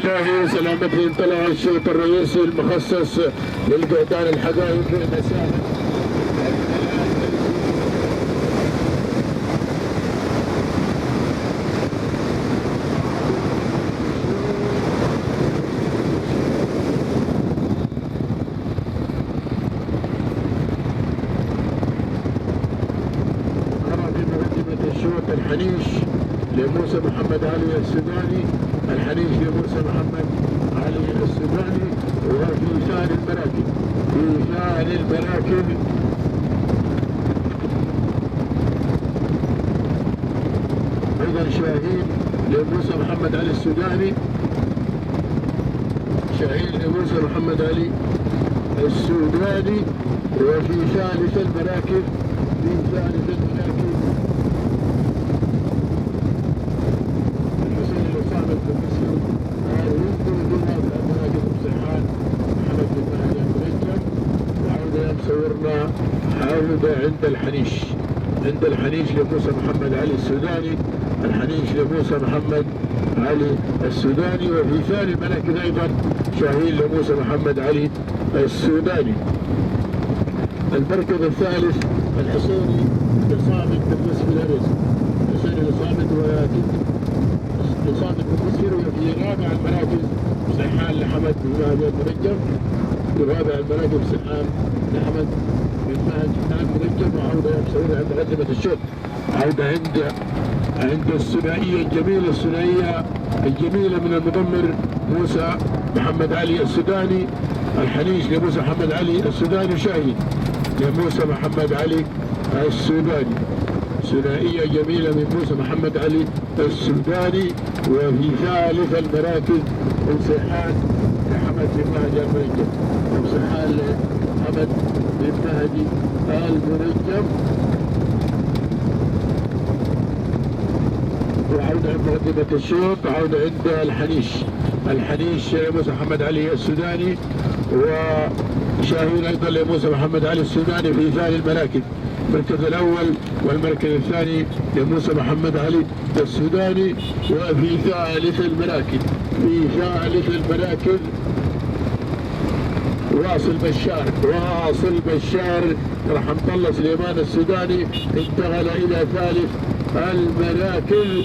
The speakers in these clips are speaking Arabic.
الجاهز الأمثل طلع الشوط الرئيسي المخصص للقعدان الحقائق في المساحة. الشوط الحنيش لموسى محمد علي السوداني، الحنيش لموسى محمد علي السوداني. وفي شان المراكب، في شان المراكب ايضا شاهين لموسى محمد علي السوداني، شاهين لموسى محمد علي السوداني. وفي ثالث المراكب، في ثالث المراكب صورنا عودة عند الحنيش، عند الحنيش لموسى محمد علي السوداني، الحنيش لموسى محمد علي السوداني. وفي ثاني المراكز ايضا شاهين لموسى محمد علي السوداني. المركز الثالث الحصيني لصامت بالنسبة للرزق، الحصيني لصامت لصامت بالنسبة. وفي رابع المراكز سيحان لحمد بن مهدي المنجم، في رابع المراكز سيحان لحمد بن مهدي المنجم. وعودة مسوية عند مقدمة الشوط، عودة عند الثنائية الجميلة، الثنائية الجميلة من المضمر موسى محمد علي السوداني، الحنيش لموسى محمد علي السوداني، شاهين لموسى محمد علي السوداني. ثنائية جميلة من موسى محمد علي السوداني. وفي ثالث المراكز انسحاب لحمد بن مهدي المنجم، انسحاب لحمد بن مهدي المنجم. وعودة عند مقدمة الشوط، عودة عند الحنيش، الحنيش موسى محمد علي السوداني، وشاهين ايضا لموسى محمد علي السوداني في ثاني المراكز، المركز الاول والمركز الثاني لموسى محمد علي السوداني. وفي ثالث المراكز، في ثالث المراكز واصل بشار رحمة الله سليمان السوداني انتقل الى ثالث المراكز.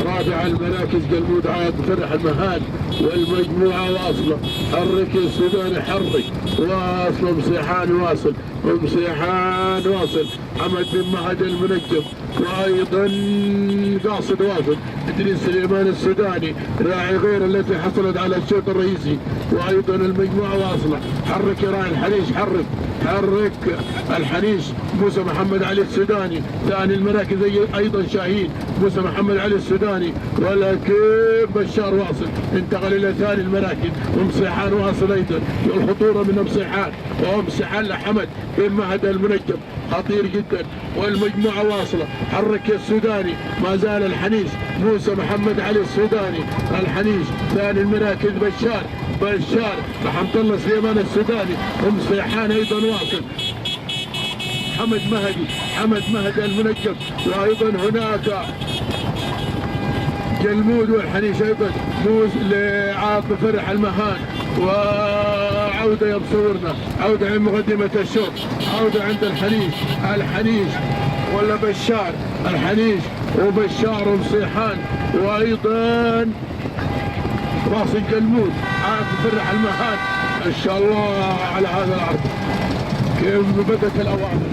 رابع المراكز قلمود عاد فرح المهان والمجموعة واصلة. حرك يا السوداني، حرك، واصل مصيحان، واصل حمد بن مهدي المنجم، وايضا قاصد واصل ادريس سليمان السوداني راعي غير التي حصلت على الشوط الرئيسي، وايضا المجموعة واصلة. حرك يا راعي الحنيش، حرك الحنيش موسى محمد علي السوداني. ثاني المراكز ايضا شاهين موسى محمد علي السوداني، ولكن بشار واصل انتقل الى ثاني المراكز. ومصيحان واصل ايضا، الخطوره من مصيحان، ومصيحان لحمد بن مهدي المنجم خطير جدا، والمجموعه واصله. حرك يا السوداني، ما زال الحنيش موسى محمد علي السوداني، الحنيش. ثاني المراكز بشار رحمة الله سليمان السوداني، ومصيحان ايضا واصل. حمد مهدي المنجم، وايضا هناك جلمود والحنيش ايضا لعاطف فرح المهان. وعودة يا مصورنا، عودة عند مقدمة الشوط، عودة عند الحنيش ولا بشار، الحنيش وبشار ومصيحان، وايضا راس جلمود عاطف فرح المهان. ان شاء الله على هذا العرض كيف بدت الاوامر،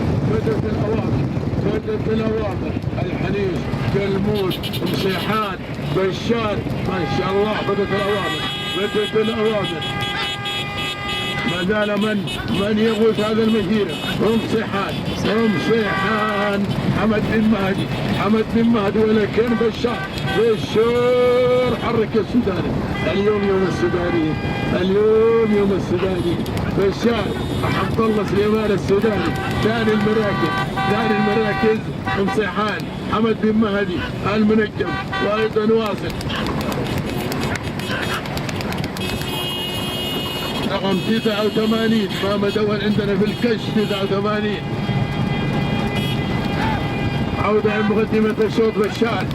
الحنيش جلمود مصيحان بشار، ما شاء الله بدت الاوامر. ما زال من يغوث هذا المسيرة ومصيحان حمد بن مهدي، ولكن بشار حرك السوداني. اليوم يوم السوداني بشار رحمة الله سليمان السوداني. ثاني المراكز مصيحان حمد بن مهدي المنجم، وايضا واصل رقم 89 ما مدون عندنا في الكشف 89. عودة عند مقدمة الشوط بشار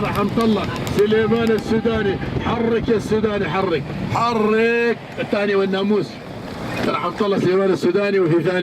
رحمة الله سليمان السوداني، حرك يا السوداني، حرك الثاني والناموس. راح عبد الله سليمان السوداني وفي ثاني